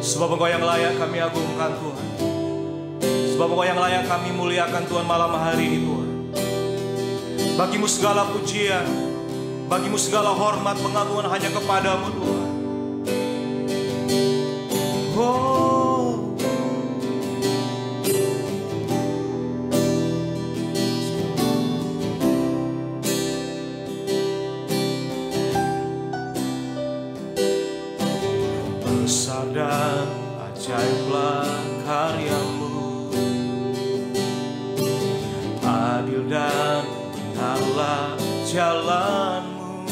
Sebab Engkau yang layak kami agungkan Tuhan. Sebab Engkau yang layak kami muliakan Tuhan malam hari ini Tuhan. Bagimu segala pujian, bagimu segala hormat pengagungan hanya kepadamu Tuhan. Oh, besar dan ajaiblah karyamu, adil dan benarlah jalanmu,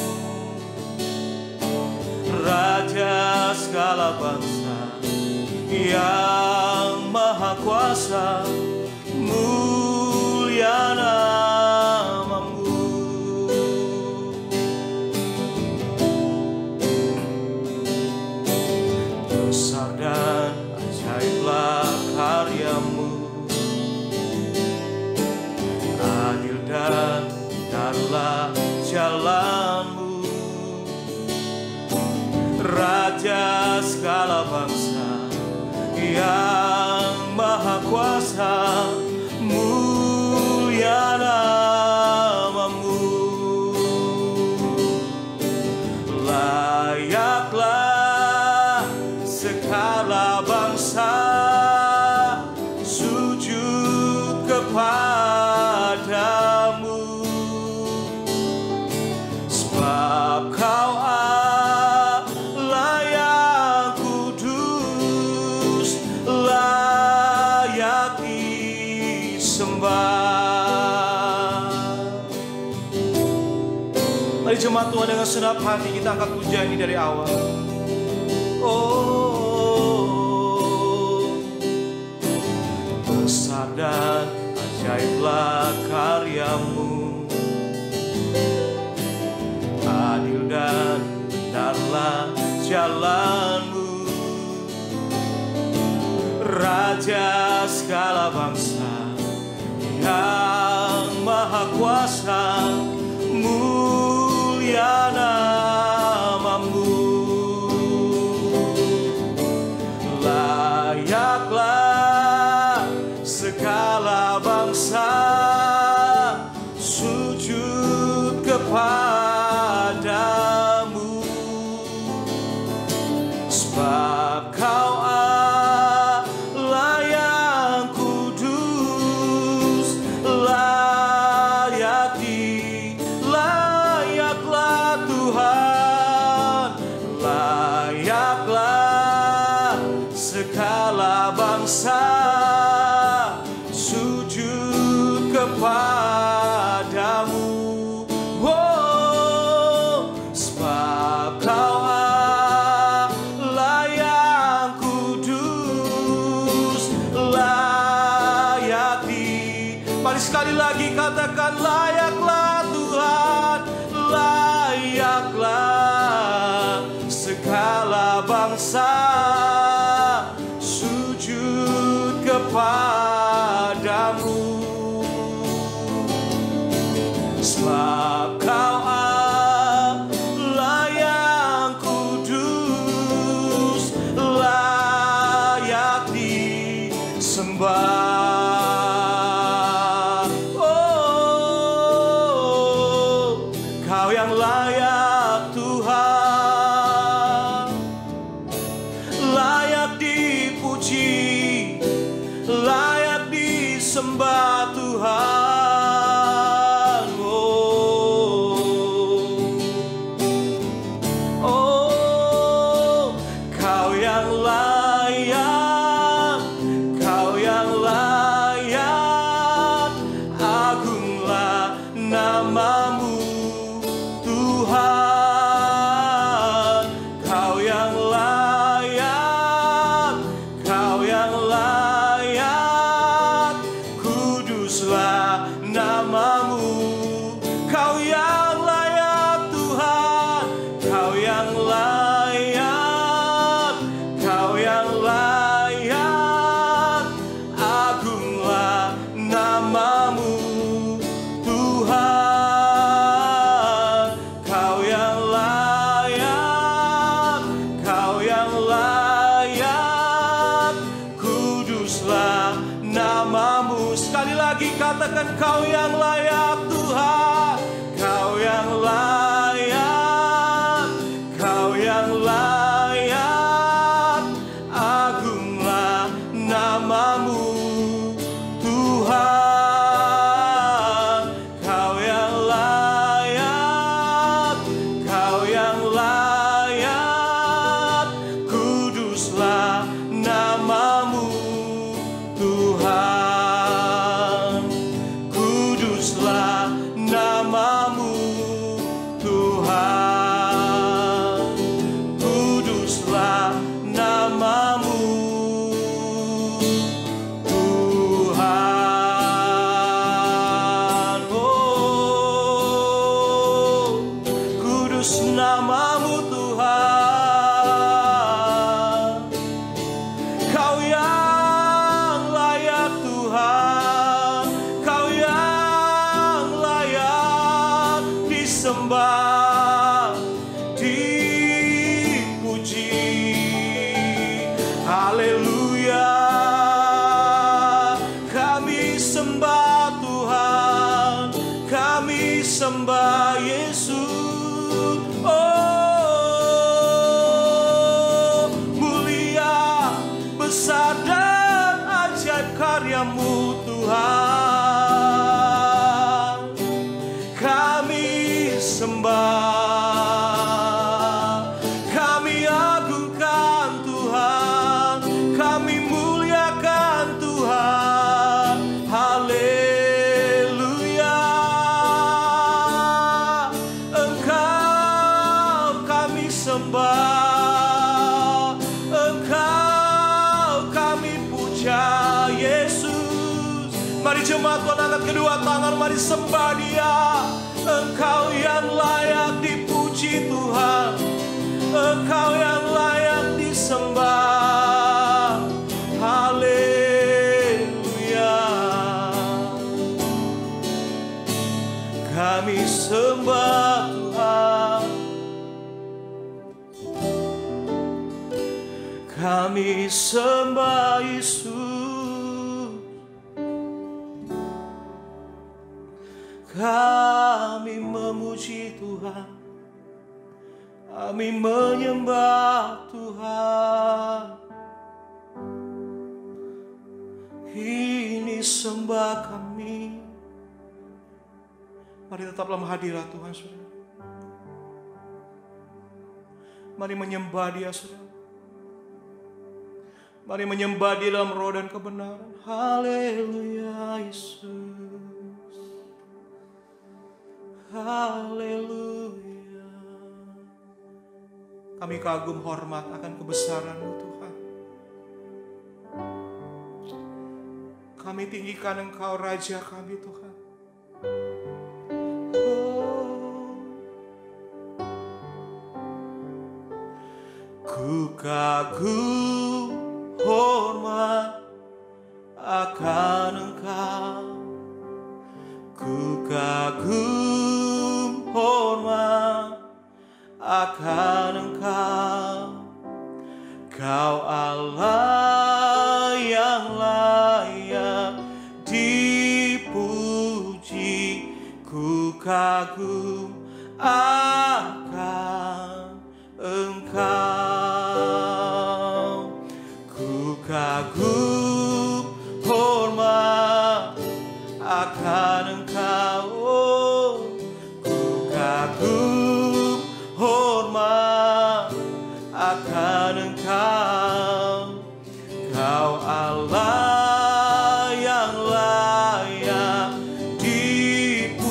Raja segala bangsa yang maha kuasa, mulia namamu. Besar dan ajaiblah karyamu, adil dan benarlah jalanmu, Raja segala bangsa yang maha kuasa, mulia namamu. Layaklah segala bangsa sujud kepadamu, sebab Kau Allah yang kudus, layak disembah. Mari jemaat Tuhan, dengan senap hati kita angkat pujian ini dari awal. Oh, besar dan ajaiblah karyamu, adil dan benarlah jalanmu, Raja segala bangsa yang maha kuasa, mulia namamu. Layaklah segala bangsa sujud kepadamu, sebab Kau Allah yang kudus, layaklah Tuhan, layaklah segala bangsa sujud kepadamu. Oh, sebab Kau Allah yang kudus, layak di. Mari sekali lagi katakan, layaklah Tuhan, layaklah segala bangsa sujud kepadamu, sebab Kau Allah yang kudus, layak disembah. Oh, Kau yang layak Tuhan, layak dipuji, layak disembah Tuhan. Oh, Kau yang layak, Kau yang layak, agunglah namamu Tuhan. Kau yang layak, Kau yang layak, kuduslah katakan Kau yang layak Tuhan, Kau yang layak, Kau yang layak. Agunglah namamu Tuhan, Kau yang layak, Kau yang layak. Kuduslah namamu Tuhan, kuduslah namamu Tuhan, kuduslah namamu Tuhan. Oh, kudus namamu Tuhan, Kau yang layak Tuhan, Kau yang layak disembah, dipuji. Haleluya, kami sembah Tuhan, kami sembah Yesus. Oh, mulia, besar dan ajaib karyamu Tuhan, kami sembah, kami agungkan Tuhan, kami muliakan Tuhan. Haleluya, Engkau kami sembah, Engkau kami puja Yesus. Mari jemaat Tuhan angkat kedua tangan, mari sembah Dia. Engkau yang layak dipuji Tuhan, Engkau yang layak disembah. Haleluya, kami sembah Tuhan, kami sembah Yesus, kami memuji Tuhan, kami menyembah Tuhan. Ini sembah kami. Mari tetaplah menghadirat Tuhan, saudara. Mari menyembah Dia, saudara. Mari menyembah Dia dalam roh dan kebenaran. Haleluya, Yesus. Haleluya. Kami kagum hormat akan kebesaran-Mu Tuhan. Kami tinggikan Engkau Raja kami Tuhan. Ku kagum hormat akan Engkau, ku kagum hormat akan Engkau. Kau Allah yang layak dipuji, ku kagum akan Engkau. Ku kagum hormat akan Engkau, ku kagum hormat akan Engkau. Kau Allah yang layak dipuji,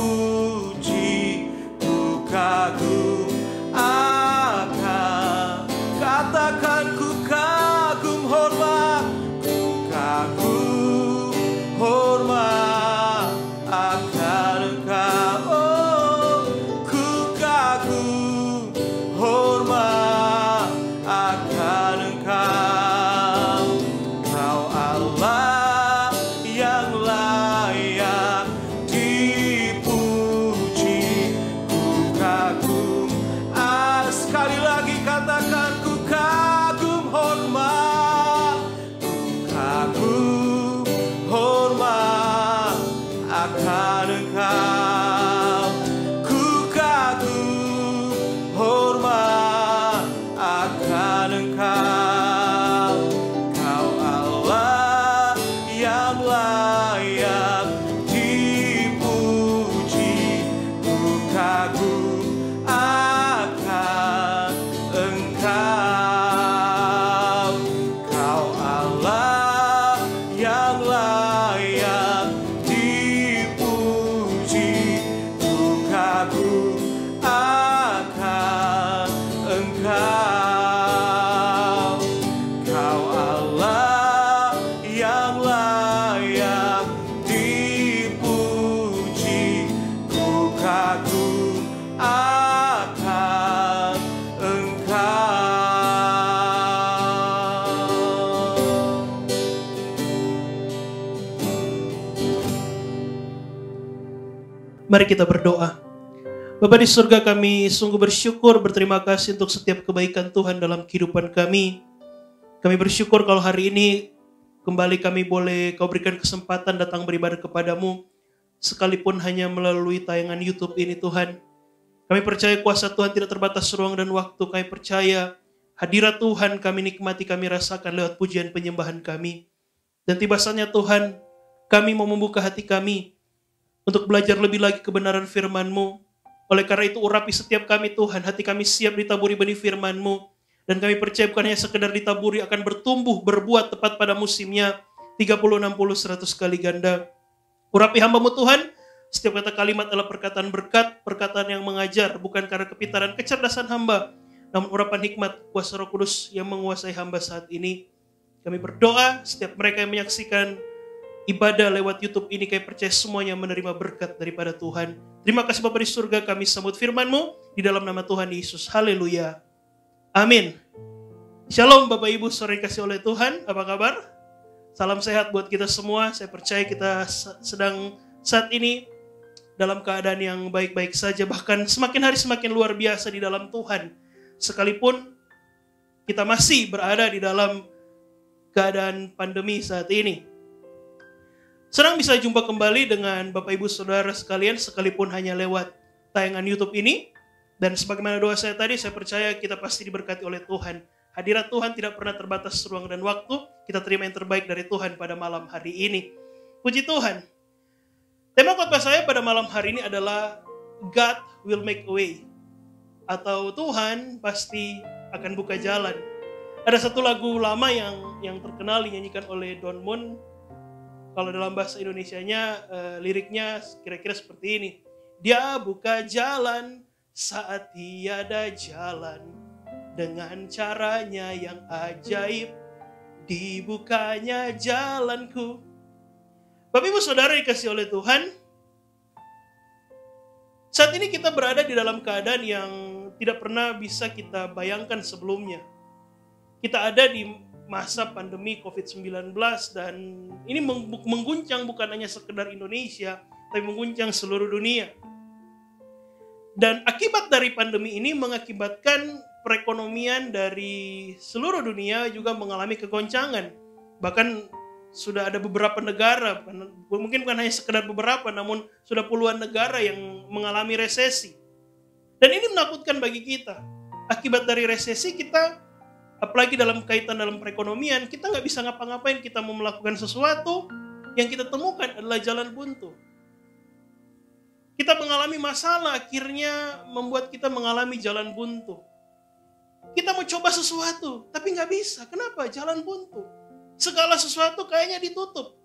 ku kagum akan. Katakan ku kagum hormat, ku kagum hormat akan Engkau. Oh, ku kagum hormat akan Engkau. Kau Allah yang layak dipuji, ku kagum. Sekali lagi katakan ku kagum hormat, ku kagum hormat akan Mari kita berdoa. Bapa di surga, kami sungguh bersyukur, berterima kasih untuk setiap kebaikan Tuhan dalam kehidupan kami. Kami bersyukur kalau hari ini kembali kami boleh Kau berikan kesempatan datang beribadah kepadamu, sekalipun hanya melalui tayangan YouTube ini Tuhan. Kami percaya kuasa Tuhan tidak terbatas ruang dan waktu. Kami percaya hadirat Tuhan kami nikmati, kami rasakan lewat pujian penyembahan kami. Dan tiba saatnya Tuhan, kami mau membuka hati kami untuk belajar lebih lagi kebenaran firman-Mu. Oleh karena itu urapi setiap kami Tuhan, hati kami siap ditaburi benih firman-Mu. Dan kami percaya bukan hanya sekedar ditaburi, akan bertumbuh, berbuat tepat pada musimnya, 30, 60, 100 kali ganda. Urapi hamba-Mu Tuhan, setiap kata kalimat adalah perkataan berkat, perkataan yang mengajar, bukan karena kepintaran kecerdasan hamba, namun urapan hikmat kuasa Roh Kudus yang menguasai hamba saat ini. Kami berdoa, setiap mereka yang menyaksikan ibadah lewat YouTube ini, kami percaya semuanya menerima berkat daripada Tuhan. Terima kasih Bapa di surga, kami sambut firman-Mu di dalam nama Tuhan Yesus. Haleluya. Amin. Shalom Bapak Ibu, saudara yang dikasihi oleh Tuhan. Apa kabar? Salam sehat buat kita semua. Saya percaya kita sedang saat ini dalam keadaan yang baik-baik saja. Bahkan semakin hari semakin luar biasa di dalam Tuhan. Sekalipun kita masih berada di dalam keadaan pandemi saat ini. Senang bisa jumpa kembali dengan Bapak Ibu Saudara sekalian, sekalipun hanya lewat tayangan YouTube ini. Dan sebagaimana doa saya tadi, saya percaya kita pasti diberkati oleh Tuhan. Hadirat Tuhan tidak pernah terbatas ruang dan waktu. Kita terima yang terbaik dari Tuhan pada malam hari ini. Puji Tuhan. Tema khotbah saya pada malam hari ini adalah God will make a way. Atau Tuhan pasti akan buka jalan. Ada satu lagu lama yang terkenal dinyanyikan oleh Don Moon. Kalau dalam bahasa Indonesianya, liriknya kira-kira seperti ini. Dia buka jalan saat tiada jalan, dengan caranya yang ajaib, dibukanya jalanku. Bapak Ibu Saudara dikasihi oleh Tuhan, saat ini kita berada di dalam keadaan yang tidak pernah bisa kita bayangkan sebelumnya. Kita ada di masa pandemi COVID-19 dan ini mengguncang bukan hanya sekedar Indonesia, tapi mengguncang seluruh dunia. Dan akibat dari pandemi ini mengakibatkan perekonomian dari seluruh dunia juga mengalami kegoncangan. Bahkan sudah ada beberapa negara, mungkin bukan hanya sekedar beberapa, namun sudah puluhan negara yang mengalami resesi. Dan ini menakutkan bagi kita. Akibat dari resesi kita, apalagi dalam kaitan dalam perekonomian, kita nggak bisa ngapa-ngapain. Kita mau melakukan sesuatu, yang kita temukan adalah jalan buntu. Kita mengalami masalah, akhirnya membuat kita mengalami jalan buntu. Kita mau coba sesuatu, tapi nggak bisa. Kenapa? Jalan buntu. Segala sesuatu kayaknya ditutup.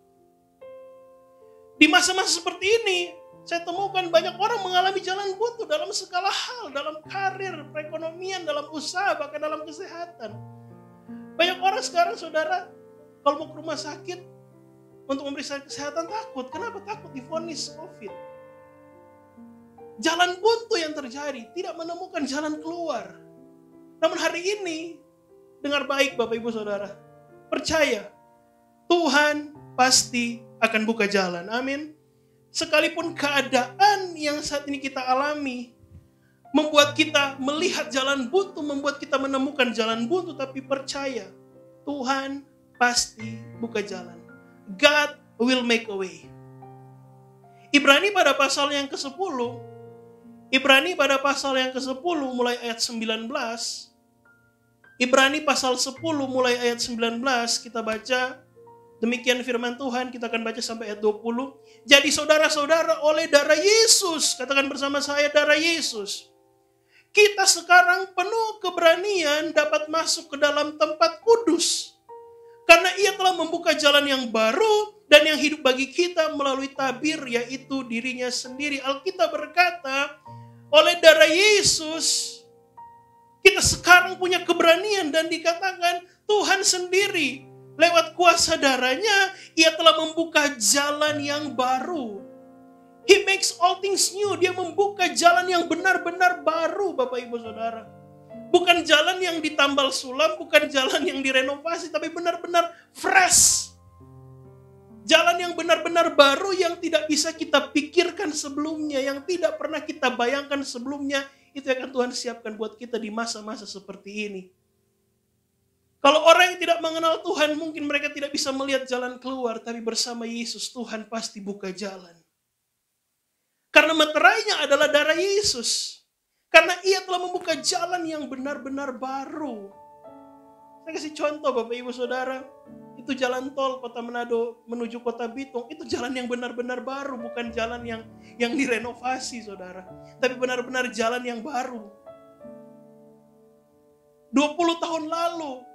Di masa-masa seperti ini, saya temukan banyak orang mengalami jalan buntu dalam segala hal, dalam karir, perekonomian, dalam usaha, bahkan dalam kesehatan. Banyak orang sekarang, saudara, kalau mau ke rumah sakit untuk memeriksa kesehatan takut. Kenapa takut? Divonis COVID. Jalan buntu yang terjadi, tidak menemukan jalan keluar. Namun hari ini, dengar baik Bapak Ibu Saudara, percaya Tuhan pasti akan buka jalan. Amin. Sekalipun keadaan yang saat ini kita alami membuat kita melihat jalan buntu, membuat kita menemukan jalan buntu, tapi percaya Tuhan pasti buka jalan. God will make a way. Ibrani pada pasal yang ke-10, mulai ayat 19. Ibrani pasal 10 mulai ayat 19 kita baca. Demikian firman Tuhan, kita akan baca sampai ayat 20. Jadi saudara-saudara, oleh darah Yesus, katakan bersama saya, darah Yesus, kita sekarang penuh keberanian dapat masuk ke dalam tempat kudus. Karena ia telah membuka jalan yang baru dan yang hidup bagi kita melalui tabir, yaitu dirinya sendiri. Alkitab berkata, oleh darah Yesus, kita sekarang punya keberanian dan dikatakan Tuhan sendiri lewat kuasa darahnya, ia telah membuka jalan yang baru. He makes all things new. Dia membuka jalan yang benar-benar baru, Bapak Ibu Saudara. Bukan jalan yang ditambal sulam, bukan jalan yang direnovasi, tapi benar-benar fresh. Jalan yang benar-benar baru yang tidak bisa kita pikirkan sebelumnya, yang tidak pernah kita bayangkan sebelumnya, itu akan Tuhan siapkan buat kita di masa-masa seperti ini. Kalau orang yang tidak mengenal Tuhan, mungkin mereka tidak bisa melihat jalan keluar, tapi bersama Yesus Tuhan pasti buka jalan. Karena meterainya adalah darah Yesus. Karena ia telah membuka jalan yang benar-benar baru. Saya kasih contoh Bapak Ibu Saudara. Itu jalan tol Kota Manado menuju Kota Bitung. Itu jalan yang benar-benar baru. Bukan jalan yang direnovasi Saudara. Tapi benar-benar jalan yang baru. 20 tahun lalu.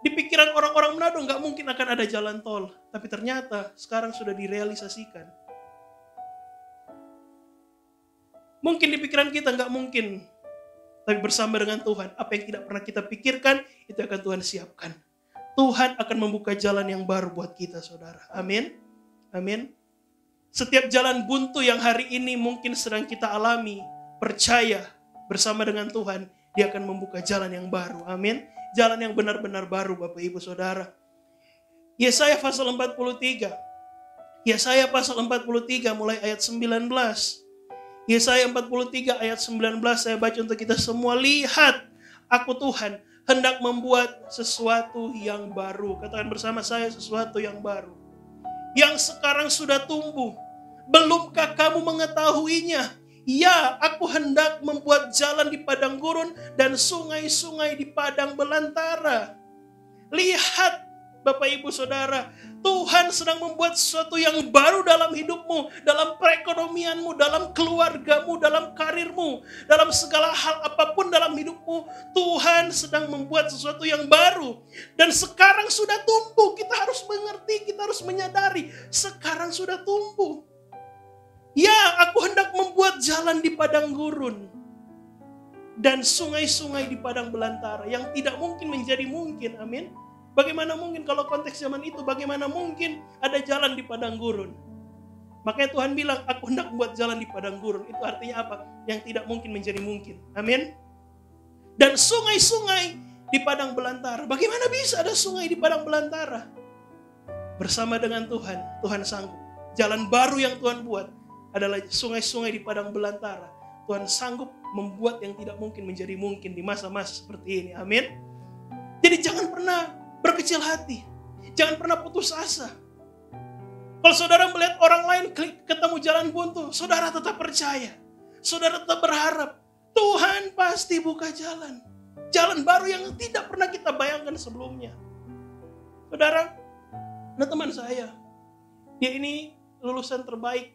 Di pikiran orang-orang Manado nggak mungkin akan ada jalan tol. Tapi ternyata sekarang sudah direalisasikan. Mungkin di pikiran kita nggak mungkin. Tapi bersama dengan Tuhan, apa yang tidak pernah kita pikirkan, itu akan Tuhan siapkan. Tuhan akan membuka jalan yang baru buat kita, saudara. Amin. Amin. Setiap jalan buntu yang hari ini mungkin sedang kita alami, percaya bersama dengan Tuhan, Dia akan membuka jalan yang baru. Amin. Jalan yang benar-benar baru, Bapak Ibu Saudara. Yesaya pasal 43. Yesaya pasal 43 mulai ayat 19. Yesaya 43 ayat 19 saya baca untuk kita semua. Lihat, aku Tuhan hendak membuat sesuatu yang baru. Katakan bersama saya, sesuatu yang baru. Yang sekarang sudah tumbuh. Belumkah kamu mengetahuinya? Ya, aku hendak membuat jalan di padang gurun dan sungai-sungai di padang belantara. Lihat, Bapak Ibu Saudara, Tuhan sedang membuat sesuatu yang baru dalam hidupmu, dalam perekonomianmu, dalam keluargamu, dalam karirmu, dalam segala hal apapun dalam hidupmu. Tuhan sedang membuat sesuatu yang baru. Dan sekarang sudah tumbuh, kita harus mengerti, kita harus menyadari, sekarang sudah tumbuh. Ya, aku hendak membuat jalan di padang gurun dan sungai-sungai di padang belantara. Yang tidak mungkin menjadi mungkin, amin. Bagaimana mungkin kalau konteks zaman itu, bagaimana mungkin ada jalan di padang gurun? Makanya Tuhan bilang, aku hendak membuat jalan di padang gurun. Itu artinya apa? Yang tidak mungkin menjadi mungkin. Amin. Dan sungai-sungai di padang belantara. Bagaimana bisa ada sungai di padang belantara? Bersama dengan Tuhan, Tuhan sanggup. Jalan baru yang Tuhan buat adalah sungai-sungai di padang belantara. Tuhan sanggup membuat yang tidak mungkin menjadi mungkin di masa-masa seperti ini. Amin. Jadi jangan pernah berkecil hati. Jangan pernah putus asa. Kalau saudara melihat orang lain ketemu jalan buntu, saudara tetap percaya. Saudara tetap berharap. Tuhan pasti buka jalan. Jalan baru yang tidak pernah kita bayangkan sebelumnya. Saudara, ada teman saya. Dia ini lulusan terbaik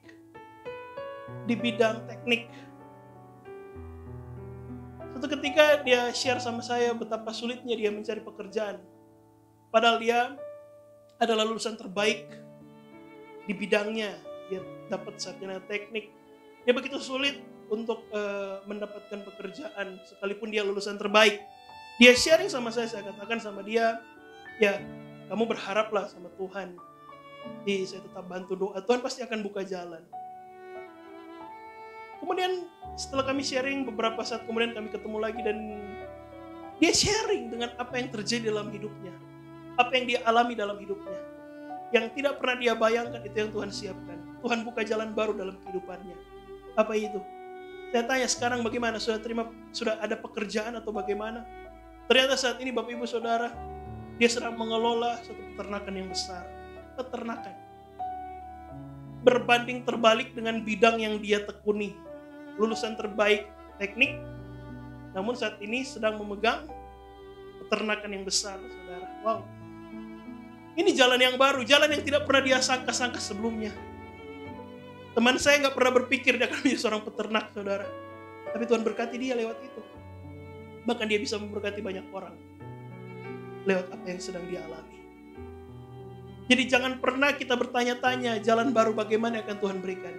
di bidang teknik. Suatu ketika dia share sama saya betapa sulitnya dia mencari pekerjaan. Padahal dia adalah lulusan terbaik di bidangnya. Dia dapat sarjana teknik. Dia begitu sulit untuk mendapatkan pekerjaan sekalipun dia lulusan terbaik. Dia sharing sama saya katakan sama dia, ya kamu berharaplah sama Tuhan. Jadi saya tetap bantu doa, Tuhan pasti akan buka jalan. Kemudian setelah kami sharing, beberapa saat kemudian kami ketemu lagi dan dia sharing dengan apa yang terjadi dalam hidupnya. Apa yang dia alami dalam hidupnya. Yang tidak pernah dia bayangkan itu yang Tuhan siapkan. Tuhan buka jalan baru dalam kehidupannya. Apa itu? Saya tanya sekarang bagaimana? Sudah ada pekerjaan atau bagaimana? Ternyata saat ini Bapak Ibu Saudara, dia sedang mengelola satu peternakan yang besar. Peternakan. Berbanding terbalik dengan bidang yang dia tekuni. Lulusan terbaik teknik. Namun saat ini sedang memegang peternakan yang besar, saudara. Wow. Ini jalan yang baru, jalan yang tidak pernah dia sangka-sangka sebelumnya. Teman saya nggak pernah berpikir dia akan menjadi seorang peternak, saudara. Tapi Tuhan berkati dia lewat itu. Bahkan dia bisa memberkati banyak orang lewat apa yang sedang dia alami. Jadi jangan pernah kita bertanya-tanya jalan baru bagaimana akan Tuhan berikan.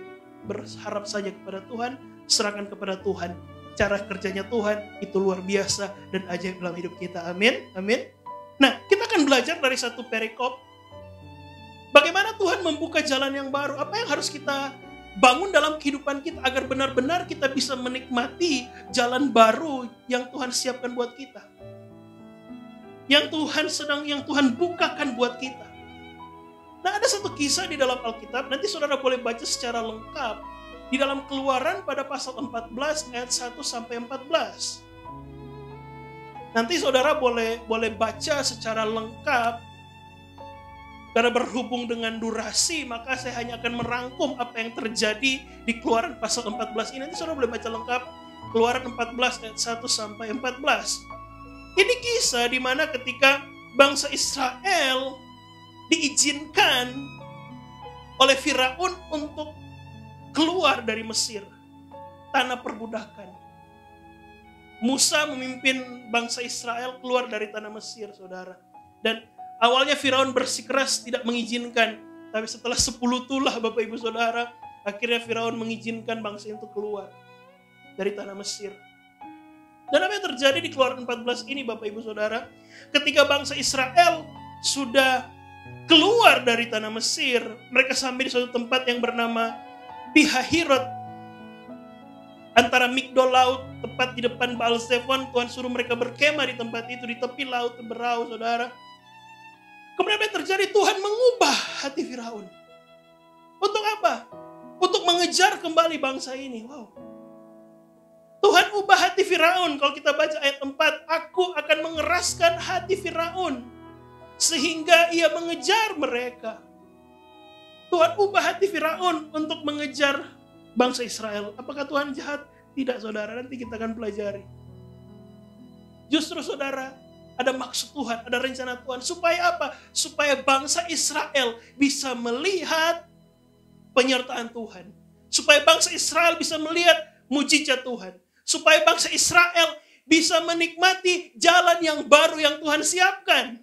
Berharap saja kepada Tuhan, serahkan kepada Tuhan. Cara kerjanya Tuhan itu luar biasa dan ajaib dalam hidup kita. Amin. Amin. Nah, kita akan belajar dari satu perikop. Bagaimana Tuhan membuka jalan yang baru. Apa yang harus kita bangun dalam kehidupan kita agar benar-benar kita bisa menikmati jalan baru yang Tuhan siapkan buat kita. Yang Tuhan bukakan buat kita. Nah, ada satu kisah di dalam Alkitab, nanti saudara boleh baca secara lengkap. Di dalam Keluaran pada pasal 14 ayat 1 sampai 14. Nanti saudara boleh baca secara lengkap. Karena berhubung dengan durasi, maka saya hanya akan merangkum apa yang terjadi di Keluaran pasal 14 ini. Nanti saudara boleh baca lengkap Keluaran 14 ayat 1 sampai 14. Ini kisah di mana ketika bangsa Israel diizinkan oleh Firaun untuk keluar dari Mesir, tanah perbudakan. Musa memimpin bangsa Israel keluar dari tanah Mesir, saudara. Dan awalnya Firaun bersikeras tidak mengizinkan, tapi setelah 10 tulah Bapak Ibu Saudara, akhirnya Firaun mengizinkan bangsa itu keluar dari tanah Mesir. Dan apa yang terjadi di Keluaran 14 ini Bapak Ibu Saudara, ketika bangsa Israel sudah keluar dari tanah Mesir, mereka sampai di suatu tempat yang bernama Pihahirot, antara Migdol laut, tepat di depan Baal Zephon. Tuhan suruh mereka berkemah di tempat itu, di tepi laut Berau, saudara. Kemudian apa yang terjadi? Tuhan mengubah hati Firaun. Untuk apa? Untuk mengejar kembali bangsa ini. Wow. Tuhan ubah hati Firaun. Kalau kita baca ayat 4, aku akan mengeraskan hati Firaun sehingga ia mengejar mereka. Tuhan ubah hati Firaun untuk mengejar bangsa Israel. Apakah Tuhan jahat? Tidak, saudara. Nanti kita akan pelajari. Justru, saudara, ada maksud Tuhan, ada rencana Tuhan. Supaya apa? Supaya bangsa Israel bisa melihat penyertaan Tuhan. Supaya bangsa Israel bisa melihat mujizat Tuhan. Supaya bangsa Israel bisa menikmati jalan yang baru yang Tuhan siapkan.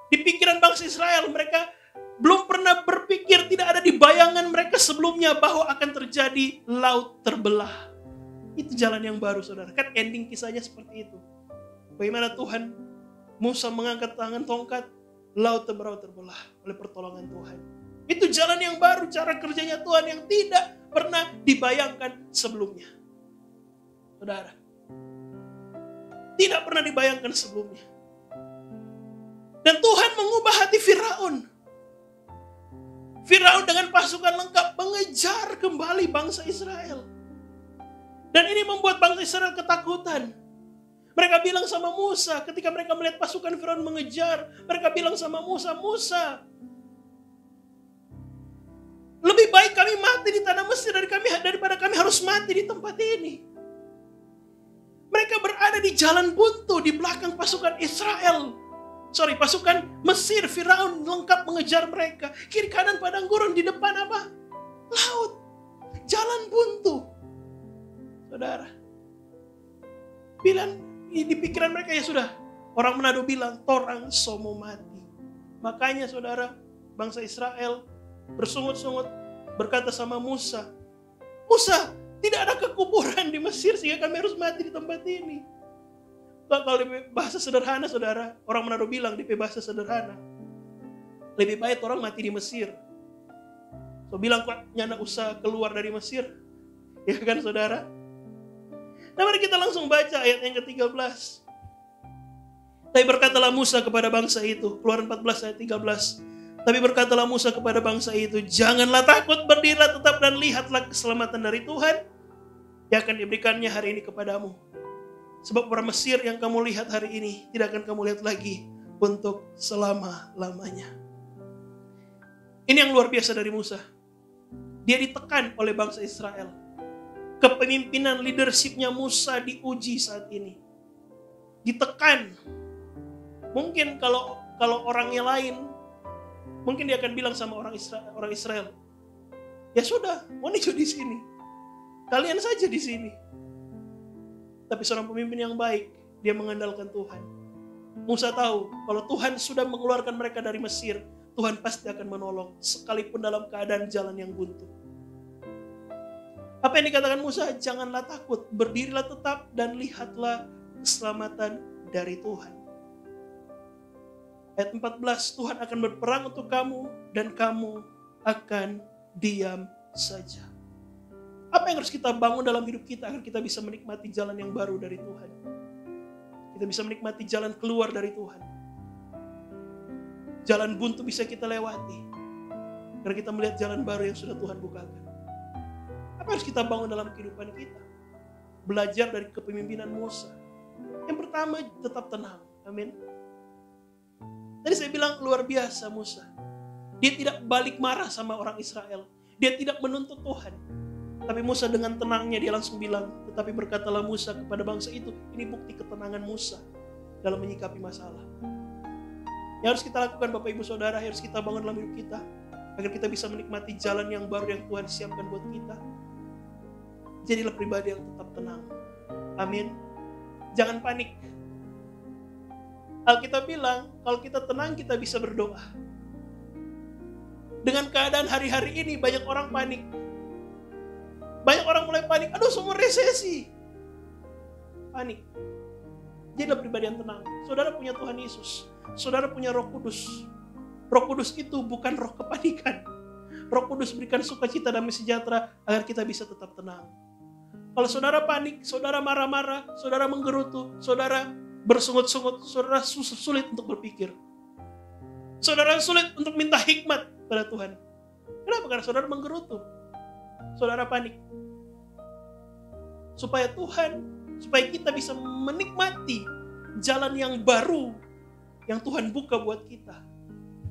Di pikiran bangsa Israel, mereka belum pernah berpikir, tidak ada di bayangan mereka sebelumnya bahwa akan terjadi laut terbelah. Itu jalan yang baru, saudara. Kan ending kisahnya seperti itu. Bagaimana Tuhan, Musa mengangkat tangan tongkat, laut terbelah oleh pertolongan Tuhan. Itu jalan yang baru, cara kerjanya Tuhan yang tidak pernah dibayangkan sebelumnya. Saudara, tidak pernah dibayangkan sebelumnya. Dan Tuhan mengubah hati Firaun. Firaun dengan pasukan lengkap mengejar kembali bangsa Israel. Dan ini membuat bangsa Israel ketakutan. Mereka bilang sama Musa, ketika mereka melihat pasukan Firaun mengejar, mereka bilang sama Musa, Musa, lebih baik kami mati di tanah Mesir daripada kami harus mati di tempat ini. Mereka berada di jalan buntu di belakang pasukan pasukan Mesir. Firaun lengkap mengejar mereka. Kiri kanan padang gurun, di depan apa? Laut. Jalan buntu. Saudara. Bilang di pikiran mereka, ya sudah. Orang Manado bilang, torang somo mati. Makanya saudara, bangsa Israel bersungut-sungut berkata sama Musa, Musa, tidak ada kekuburan di Mesir sehingga kami harus mati di tempat ini. Kalau di bahasa sederhana, saudara, orang Manado bilang di bahasa sederhana, lebih baik orang mati di Mesir. So bilang kok nyana usah keluar dari Mesir, ya kan saudara? Nah, mari kita langsung baca ayat yang ke-13. Tapi berkatalah Musa kepada bangsa itu, Keluaran 14 ayat 13. Tapi berkatalah Musa kepada bangsa itu, janganlah takut, berdirilah tetap dan lihatlah keselamatan dari Tuhan yang akan diberikannya hari ini kepadamu. Sebab orang Mesir yang kamu lihat hari ini tidak akan kamu lihat lagi untuk selama-lamanya. Ini yang luar biasa dari Musa. Dia ditekan oleh bangsa Israel. Kepemimpinan leadershipnya Musa diuji saat ini. Ditekan. Mungkin kalau orangnya lain, mungkin dia akan bilang sama orang Israel, ya sudah, mau nicu di sini. Kalian saja di sini. Tapi seorang pemimpin yang baik, dia mengandalkan Tuhan. Musa tahu, kalau Tuhan sudah mengeluarkan mereka dari Mesir, Tuhan pasti akan menolong, sekalipun dalam keadaan jalan yang buntu. Apa yang dikatakan Musa? Janganlah takut, berdirilah tetap dan lihatlah keselamatan dari Tuhan. Ayat 14, Tuhan akan berperang untuk kamu dan kamu akan diam saja. Apa yang harus kita bangun dalam hidup kita agar kita bisa menikmati jalan yang baru dari Tuhan? Kita bisa menikmati jalan keluar dari Tuhan. Jalan buntu bisa kita lewati karena kita melihat jalan baru yang sudah Tuhan bukakan. Apa harus kita bangun dalam kehidupan kita? Belajar dari kepemimpinan Musa. Yang pertama, tetap tenang. Amin. Tadi saya bilang luar biasa Musa. Dia tidak balik marah sama orang Israel. Dia tidak menuntut Tuhan. Tapi Musa dengan tenangnya dia langsung bilang, tetapi berkatalah Musa kepada bangsa itu, ini bukti ketenangan Musa dalam menyikapi masalah. Yang harus kita lakukan Bapak Ibu Saudara, harus kita bangun dalam hidup kita, agar kita bisa menikmati jalan yang baru yang Tuhan siapkan buat kita. Jadilah pribadi yang tetap tenang. Amin. Jangan panik. Alkitab bilang, kalau kita tenang kita bisa berdoa. Dengan keadaan hari-hari ini banyak orang panik. Banyak orang mulai panik, aduh semua resesi. Panik. Jadilah pribadi yang tenang. Saudara punya Tuhan Yesus. Saudara punya Roh Kudus. Roh Kudus itu bukan roh kepanikan. Roh Kudus berikan sukacita dan sejahtera agar kita bisa tetap tenang. Kalau saudara panik, saudara marah-marah, saudara menggerutu, saudara bersungut-sungut, saudara sulit untuk berpikir. Saudara sulit untuk minta hikmat pada Tuhan. Kenapa? Karena saudara menggerutu. Saudara panik. Supaya kita bisa menikmati jalan yang baru yang Tuhan buka buat kita.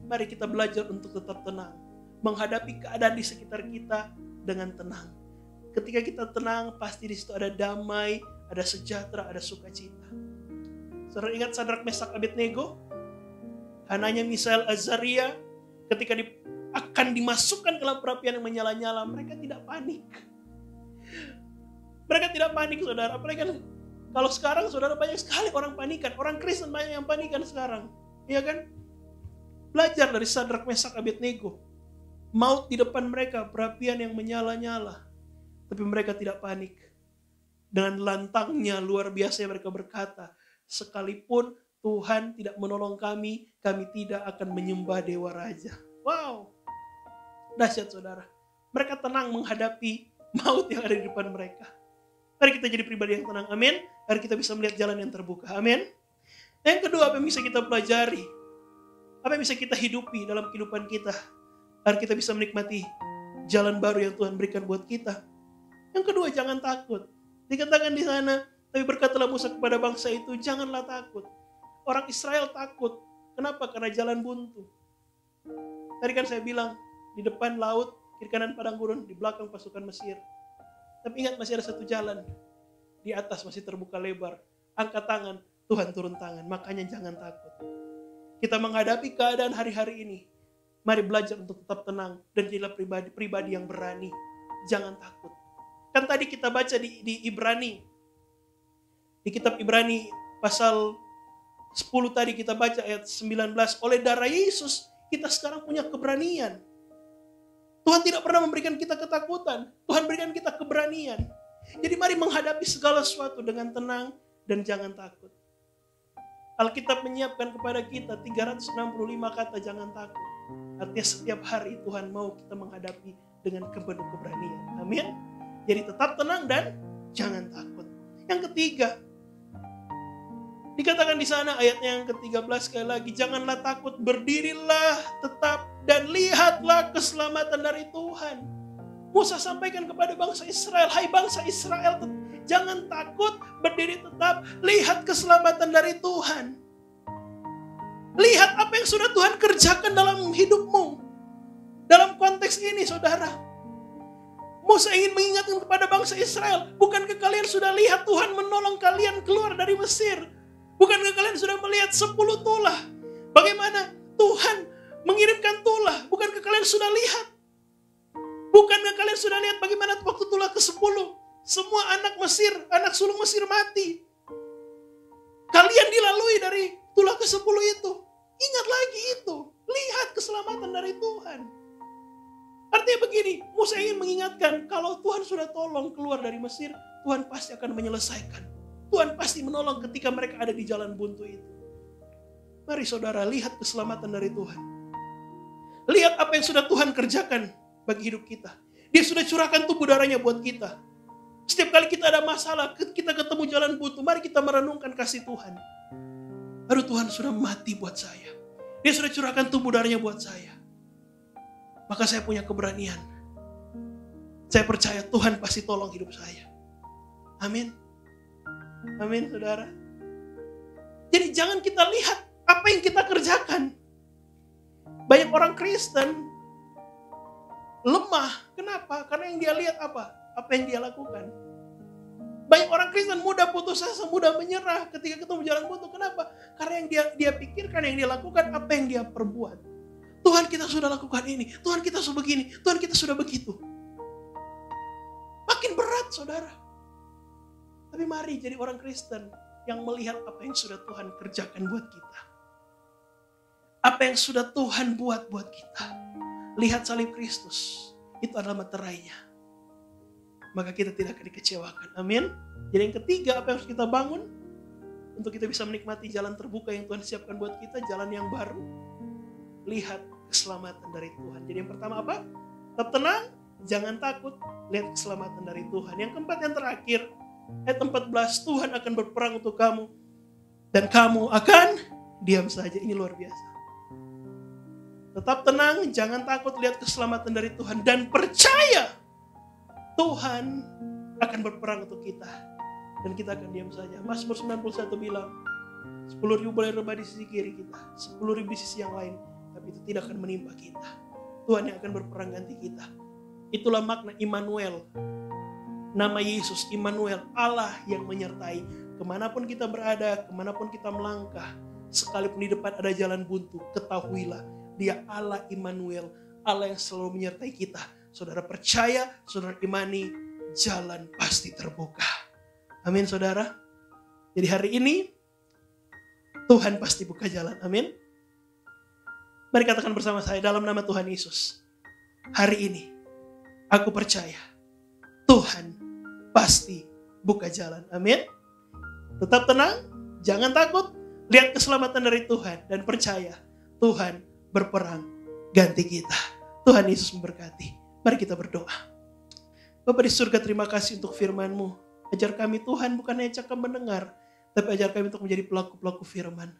Mari kita belajar untuk tetap tenang. Menghadapi keadaan di sekitar kita dengan tenang. Ketika kita tenang, pasti di situ ada damai, ada sejahtera, ada sukacita. Saudara ingat Sadrak, Mesak, Abednego? Hananya, Misael, Azaria, ketika akan dimasukkan ke dalam perapian yang menyala-nyala, mereka tidak panik. Mereka tidak panik, saudara. Apalagi kan, kalau sekarang, saudara, banyak sekali orang panikan. Orang Kristen banyak yang panikan sekarang. Iya kan? Belajar dari Sadrak, Mesak, Abednego. Maut di depan mereka, perapian yang menyala-nyala. Tapi mereka tidak panik. Dengan lantangnya luar biasa mereka berkata, sekalipun Tuhan tidak menolong kami tidak akan menyembah dewa raja. Wow, dahsyat saudara. Mereka tenang menghadapi maut yang ada di depan mereka. Mari kita jadi pribadi yang tenang, amin. Mari kita bisa melihat jalan yang terbuka, amin. Yang kedua, apa yang bisa kita pelajari? Apa yang bisa kita hidupi dalam kehidupan kita? Agar kita bisa menikmati jalan baru yang Tuhan berikan buat kita. Yang kedua, jangan takut. Dikatakan di sana, tapi berkatalah Musa kepada bangsa itu, janganlah takut. Orang Israel takut. Kenapa? Karena jalan buntu. Tadi kan saya bilang, di depan laut, kiri kanan padang gurun, di belakang pasukan Mesir. Tapi ingat masih ada satu jalan. Di atas masih terbuka lebar. Angkat tangan, Tuhan turun tangan. Makanya jangan takut. Kita menghadapi keadaan hari-hari ini. Mari belajar untuk tetap tenang. Dan jadilah pribadi yang berani. Jangan takut. Kan tadi kita baca di Ibrani. Di kitab Ibrani pasal 10 tadi kita baca ayat 19. Oleh darah Yesus kita sekarang punya keberanian. Tuhan tidak pernah memberikan kita ketakutan. Tuhan berikan kita keberanian. Jadi mari menghadapi segala sesuatu dengan tenang dan jangan takut. Alkitab menyiapkan kepada kita 365 kata jangan takut. Artinya setiap hari Tuhan mau kita menghadapi dengan penuh keberanian. Amin. Jadi tetap tenang dan jangan takut. Yang ketiga, dikatakan di sana ayatnya yang ke-13 sekali lagi, janganlah takut, berdirilah tetap dan lihatlah keselamatan dari Tuhan. Musa sampaikan kepada bangsa Israel, hai bangsa Israel, jangan takut, berdiri tetap, lihat keselamatan dari Tuhan. Lihat apa yang sudah Tuhan kerjakan dalam hidupmu. Dalam konteks ini, saudara, Musa ingin mengingatkan kepada bangsa Israel, bukankah kalian sudah lihat Tuhan menolong kalian keluar dari Mesir? Bukankah kalian sudah melihat 10 tulah? Bagaimana Tuhan mengirimkan tulah? Bukankah kalian sudah lihat? Bukankah kalian sudah lihat bagaimana waktu tulah ke-10? Semua anak Mesir, anak sulung Mesir mati. Kalian dilalui dari tulah ke-10 itu. Ingat lagi itu. Lihat keselamatan dari Tuhan. Artinya begini, Musa ingin mengingatkan, kalau Tuhan sudah tolong keluar dari Mesir, Tuhan pasti akan menyelesaikan. Tuhan pasti menolong ketika mereka ada di jalan buntu itu. Mari saudara, lihat keselamatan dari Tuhan. Lihat apa yang sudah Tuhan kerjakan bagi hidup kita. Dia sudah curahkan tubuh darahnya buat kita. Setiap kali kita ada masalah, kita ketemu jalan buntu, mari kita merenungkan kasih Tuhan. Aduh, Tuhan sudah mati buat saya. Dia sudah curahkan tubuh darahnya buat saya. Maka saya punya keberanian. Saya percaya Tuhan pasti tolong hidup saya. Amin. Amin, saudara. Jadi jangan kita lihat apa yang kita kerjakan. Banyak orang Kristen lemah. Kenapa? Karena yang dia lihat apa? Apa yang dia lakukan. Banyak orang Kristen mudah putus asa, mudah menyerah ketika ketemu jalan buntu. Kenapa? Karena yang dia pikirkan, yang dia lakukan, apa yang dia perbuat. Tuhan, kita sudah lakukan ini. Tuhan, kita sudah begini. Tuhan, kita sudah begitu. Makin berat, saudara. Tapi mari jadi orang Kristen yang melihat apa yang sudah Tuhan kerjakan buat kita. Apa yang sudah Tuhan buat kita. Lihat salib Kristus. Itu adalah meterainya. Maka kita tidak akan dikecewakan. Amin. Jadi yang ketiga, apa yang harus kita bangun? Untuk kita bisa menikmati jalan terbuka yang Tuhan siapkan buat kita. Jalan yang baru. Lihat keselamatan dari Tuhan. Jadi yang pertama apa? Tetap tenang. Jangan takut. Lihat keselamatan dari Tuhan. Yang keempat, yang terakhir. Ayat 14, Tuhan akan berperang untuk kamu. Dan kamu akan diam saja. Ini luar biasa. Tetap tenang, jangan takut, lihat keselamatan dari Tuhan. Dan percaya Tuhan akan berperang untuk kita. Dan kita akan diam saja. Mazmur 91 bilang, 10.000 boleh rebah di sisi kiri kita, 10.000 di sisi yang lain, tapi itu tidak akan menimpa kita. Tuhan yang akan berperang ganti kita. Itulah makna Immanuel. Nama Yesus, Immanuel, Allah yang menyertai. Kemanapun kita berada, kemanapun kita melangkah, sekalipun di depan ada jalan buntu, ketahuilah, Dia Allah Immanuel, Allah yang selalu menyertai kita. Saudara percaya, saudara imani, jalan pasti terbuka. Amin, saudara. Jadi hari ini, Tuhan pasti buka jalan. Amin. Mari katakan bersama saya dalam nama Tuhan Yesus. Hari ini, aku percaya, Tuhan pasti buka jalan. Amin. Tetap tenang, jangan takut, lihat keselamatan dari Tuhan, dan percaya Tuhan berperang ganti kita. Tuhan Yesus memberkati. Mari kita berdoa. Bapa di surga, terima kasih untuk firman-Mu. Ajar kami Tuhan bukan hanya cakap mendengar, tapi ajar kami untuk menjadi pelaku-pelaku firman.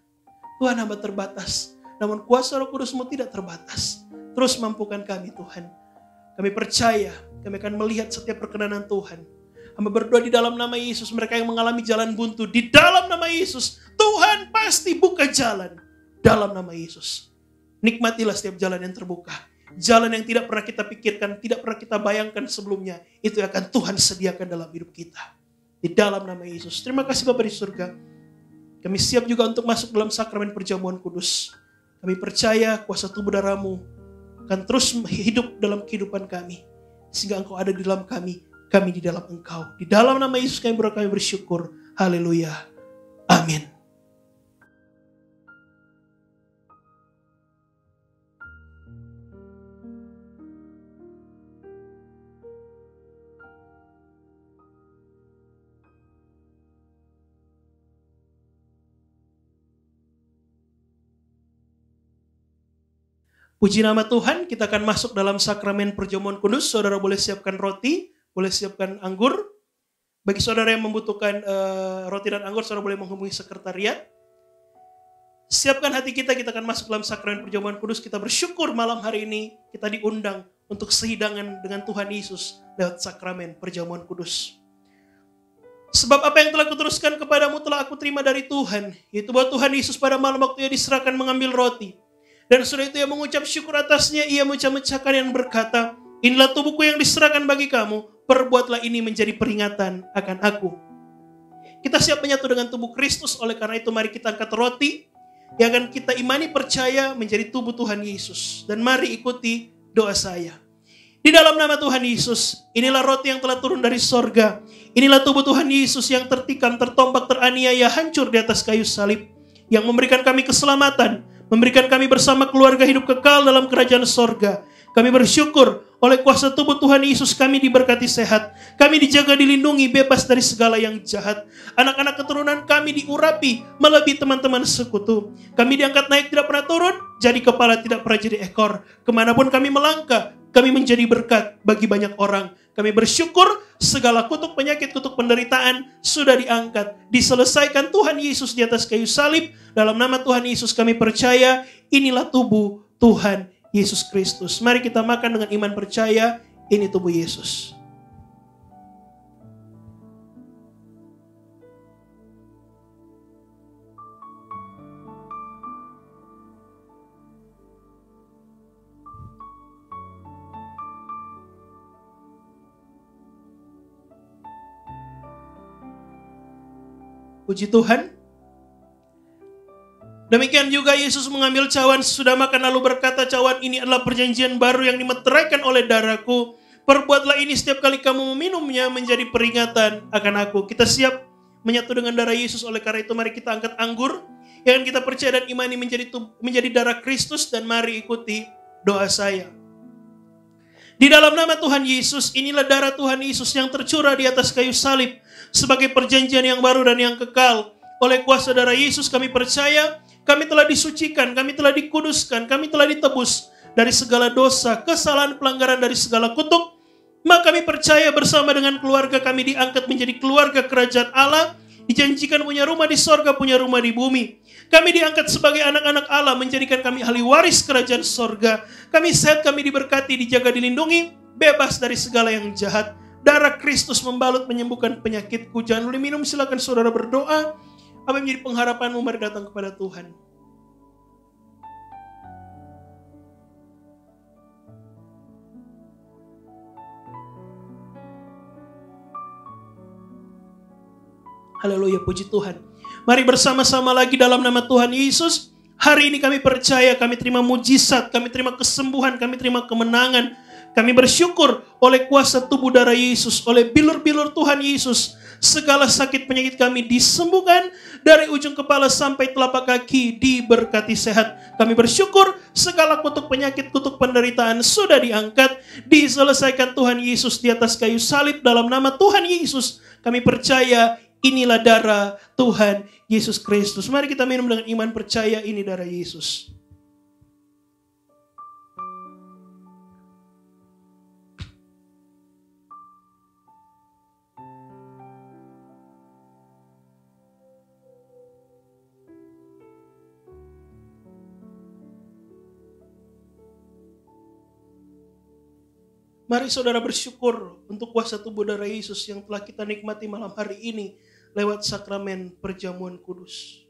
Tuhan, hamba terbatas, namun kuasa Roh Kudus-Mu tidak terbatas. Terus mampukan kami Tuhan. Kami percaya, kami akan melihat setiap perkenanan Tuhan. Hamba berdoa di dalam nama Yesus, mereka yang mengalami jalan buntu, di dalam nama Yesus, Tuhan pasti buka jalan. Dalam nama Yesus. Nikmatilah setiap jalan yang terbuka. Jalan yang tidak pernah kita pikirkan, tidak pernah kita bayangkan sebelumnya. Itu akan Tuhan sediakan dalam hidup kita. Di dalam nama Yesus. Terima kasih Bapa di surga. Kami siap juga untuk masuk dalam sakramen perjamuan kudus. Kami percaya kuasa tubuh darah-Mu akan terus hidup dalam kehidupan kami. Sehingga Engkau ada di dalam kami di dalam Engkau. Di dalam nama Yesus kami bersyukur. Haleluya. Amin. Puji nama Tuhan, kita akan masuk dalam sakramen perjamuan kudus. Saudara boleh siapkan roti, boleh siapkan anggur. Bagi saudara yang membutuhkan roti dan anggur, saudara boleh menghubungi sekretariat. Siapkan hati kita akan masuk dalam sakramen perjamuan kudus. Kita bersyukur malam hari ini kita diundang untuk sehidangan dengan Tuhan Yesus lewat sakramen perjamuan kudus. Sebab apa yang telah kuteruskan kepadamu telah aku terima dari Tuhan, yaitu bahwa Tuhan Yesus pada malam waktu Ia diserahkan mengambil roti. Dan setelah itu Ia mengucap syukur atasnya, Ia memecah-mecahkan yang berkata, inilah tubuhku yang diserahkan bagi kamu, perbuatlah ini menjadi peringatan akan aku. Kita siap menyatu dengan tubuh Kristus, oleh karena itu mari kita angkat roti, yang akan kita imani percaya menjadi tubuh Tuhan Yesus. Dan mari ikuti doa saya. Di dalam nama Tuhan Yesus, inilah roti yang telah turun dari sorga. Inilah tubuh Tuhan Yesus yang tertikam, tertombak, teraniaya, hancur di atas kayu salib. Yang memberikan kami keselamatan, memberikan kami bersama keluarga hidup kekal dalam kerajaan sorga. Kami bersyukur oleh kuasa tubuh Tuhan Yesus kami diberkati sehat. Kami dijaga, dilindungi, bebas dari segala yang jahat. Anak-anak keturunan kami diurapi melebihi teman-teman sekutu. Kami diangkat naik tidak pernah turun, jadi kepala tidak pernah jadi ekor. Kemanapun kami melangkah, kami menjadi berkat bagi banyak orang. Kami bersyukur segala kutuk penyakit, kutuk penderitaan sudah diangkat, diselesaikan Tuhan Yesus di atas kayu salib. Dalam nama Tuhan Yesus kami percaya, inilah tubuh Tuhan Yesus Kristus. Mari kita makan dengan iman percaya, ini tubuh Yesus. Puji Tuhan. Demikian juga Yesus mengambil cawan sesudah makan lalu berkata, cawan ini adalah perjanjian baru yang dimeteraikan oleh darahku. Perbuatlah ini setiap kali kamu meminumnya menjadi peringatan akan aku. Kita siap menyatu dengan darah Yesus. Oleh karena itu mari kita angkat anggur yang kita percaya dan imani menjadi darah Kristus, dan mari ikuti doa saya. Di dalam nama Tuhan Yesus, inilah darah Tuhan Yesus yang tercurah di atas kayu salib sebagai perjanjian yang baru dan yang kekal. Oleh kuasa darah Yesus kami percaya, kami telah disucikan, kami telah dikuduskan, kami telah ditebus dari segala dosa, kesalahan, pelanggaran, dari segala kutuk. Maka kami percaya bersama dengan keluarga kami diangkat menjadi keluarga kerajaan Allah, dijanjikan punya rumah di sorga, punya rumah di bumi. Kami diangkat sebagai anak-anak Allah, menjadikan kami ahli waris kerajaan sorga. Kami sehat, kami diberkati, dijaga, dilindungi, bebas dari segala yang jahat. Darah Kristus membalut, menyembuhkan penyakitku. Jangan boleh minum, silakan saudara berdoa. Apa yang menjadi pengharapanmu, mari datang kepada Tuhan. Haleluya, puji Tuhan. Mari bersama-sama lagi dalam nama Tuhan Yesus. Hari ini kami percaya, kami terima mujizat, kami terima kesembuhan, kami terima kemenangan. Kami bersyukur oleh kuasa tubuh darah Yesus, oleh bilur-bilur Tuhan Yesus. Segala sakit penyakit kami disembuhkan, dari ujung kepala sampai telapak kaki diberkati sehat. Kami bersyukur segala kutuk penyakit, kutuk penderitaan sudah diangkat, diselesaikan Tuhan Yesus di atas kayu salib. Dalam nama Tuhan Yesus kami percaya, inilah darah Tuhan Yesus Kristus. Mari kita minum dengan iman percaya, ini darah Yesus. Mari saudara bersyukur untuk kuasa tubuh darah Yesus yang telah kita nikmati malam hari ini lewat sakramen perjamuan kudus.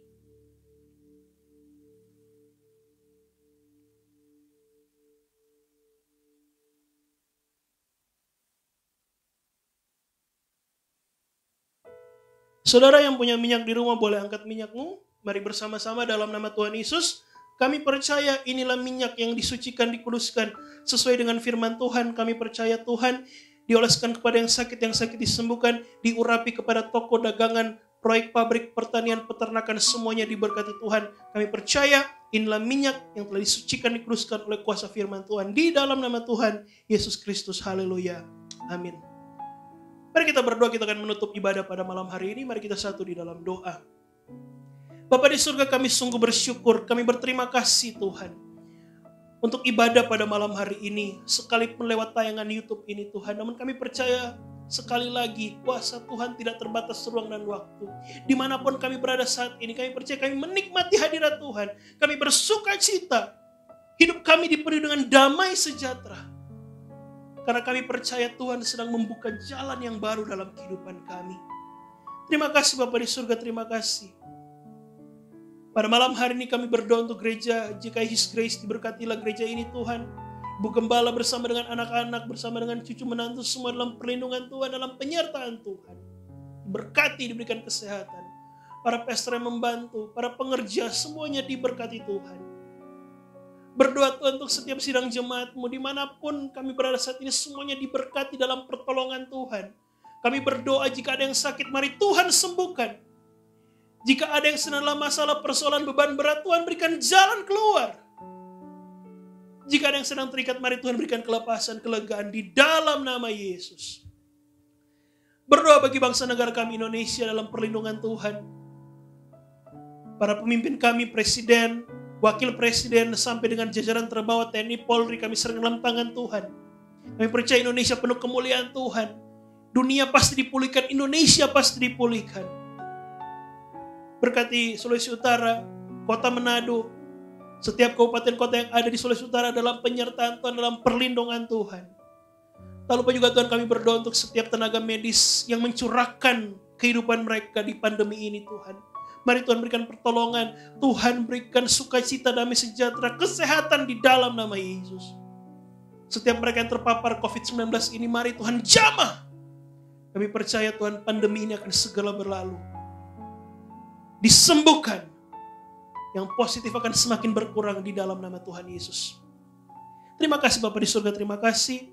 Saudara yang punya minyak di rumah boleh angkat minyakmu. Mari bersama-sama dalam nama Tuhan Yesus. Kami percaya inilah minyak yang disucikan, dikuduskan sesuai dengan firman Tuhan. Kami percaya Tuhan dioleskan kepada yang sakit disembuhkan, diurapi kepada toko dagangan, proyek pabrik, pertanian, peternakan, semuanya diberkati Tuhan. Kami percaya inilah minyak yang telah disucikan, dikuduskan oleh kuasa firman Tuhan. Di dalam nama Tuhan Yesus Kristus. Haleluya. Amin. Mari kita berdoa, kita akan menutup ibadah pada malam hari ini. Mari kita satu di dalam doa. Bapa di surga, kami sungguh bersyukur, kami berterima kasih Tuhan untuk ibadah pada malam hari ini, sekalipun lewat tayangan YouTube ini Tuhan. Namun kami percaya sekali lagi kuasa Tuhan tidak terbatas ruang dan waktu. Dimanapun kami berada saat ini, kami percaya kami menikmati hadirat Tuhan. Kami bersuka cita, hidup kami dipenuhi dengan damai sejahtera. Karena kami percaya Tuhan sedang membuka jalan yang baru dalam kehidupan kami. Terima kasih Bapa di surga, terima kasih. Pada malam hari ini kami berdoa untuk gereja GKI His Grace, diberkatilah gereja ini Tuhan. Ibu Gembala bersama dengan anak-anak, bersama dengan cucu menantu, semua dalam perlindungan Tuhan, dalam penyertaan Tuhan. Diberkati, diberikan kesehatan. Para pastor yang membantu, para pengerja, semuanya diberkati Tuhan. Berdoa Tuhan untuk setiap sidang jemaat-Mu, dimanapun kami berada saat ini, semuanya diberkati dalam pertolongan Tuhan. Kami berdoa jika ada yang sakit, mari Tuhan sembuhkan. Jika ada yang sedang dalam masalah, persoalan, beban berat, Tuhan berikan jalan keluar. Jika ada yang sedang terikat, mari Tuhan berikan kelepasan, kelegaan di dalam nama Yesus. Berdoa bagi bangsa negara kami Indonesia dalam perlindungan Tuhan. Para pemimpin kami, presiden, wakil presiden, sampai dengan jajaran terbawah TNI, Polri, kami serahkan dalam tangan Tuhan. Kami percaya Indonesia penuh kemuliaan Tuhan. Dunia pasti dipulihkan, Indonesia pasti dipulihkan. Berkati Sulawesi Utara, kota Manado, setiap kabupaten kota yang ada di Sulawesi Utara dalam penyertaan Tuhan, dalam perlindungan Tuhan. Tak lupa juga Tuhan, kami berdoa untuk setiap tenaga medis yang mencurahkan kehidupan mereka di pandemi ini Tuhan. Mari Tuhan berikan pertolongan, Tuhan berikan sukacita, damai sejahtera, kesehatan di dalam nama Yesus. Setiap mereka yang terpapar COVID-19 ini, mari Tuhan jamah. Kami percaya Tuhan, pandemi ini akan segera berlalu. Disembuhkan. Yang positif akan semakin berkurang di dalam nama Tuhan Yesus. Terima kasih Bapa di surga, terima kasih.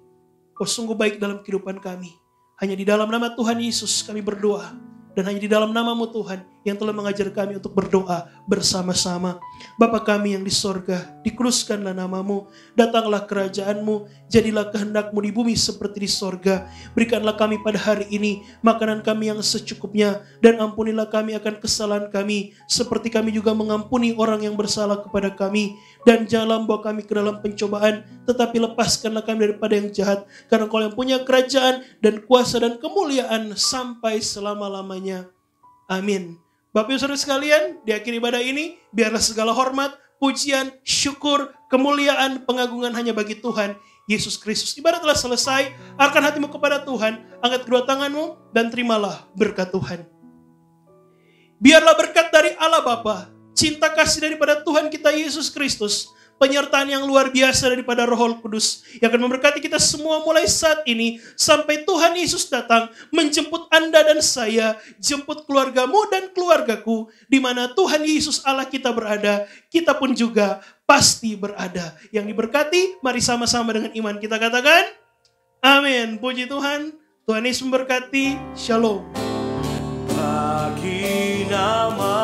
Kau sungguh baik dalam kehidupan kami. Hanya di dalam nama Tuhan Yesus kami berdoa. Dan hanya di dalam nama-Mu Tuhan yang telah mengajar kami untuk berdoa bersama-sama. Bapa kami yang di sorga, dikuduskanlah nama-Mu, datanglah kerajaan-Mu, jadilah kehendak-Mu di bumi seperti di sorga. Berikanlah kami pada hari ini makanan kami yang secukupnya, dan ampunilah kami akan kesalahan kami, seperti kami juga mengampuni orang yang bersalah kepada kami. Dan janganlah membawa kami ke dalam pencobaan, tetapi lepaskanlah kami daripada yang jahat. Karena Kau yang punya kerajaan dan kuasa dan kemuliaan sampai selama-lamanya. Amin. Bapak Ibu Saudara sekalian, di akhir ibadah ini, biarlah segala hormat, pujian, syukur, kemuliaan, pengagungan hanya bagi Tuhan Yesus Kristus. Ibadah telah selesai, arahkan hatimu kepada Tuhan, angkat kedua tanganmu, dan terimalah berkat Tuhan. Biarlah berkat dari Allah Bapa, cinta kasih daripada Tuhan kita Yesus Kristus, penyertaan yang luar biasa daripada Roh Kudus yang akan memberkati kita semua mulai saat ini sampai Tuhan Yesus datang menjemput Anda dan saya, jemput keluargamu dan keluargaku, di mana Tuhan Yesus Allah kita berada, kita pun juga pasti berada. Yang diberkati, mari sama-sama dengan iman kita katakan, amin. Puji Tuhan, Tuhan Yesus memberkati. Shalom. Bagi nama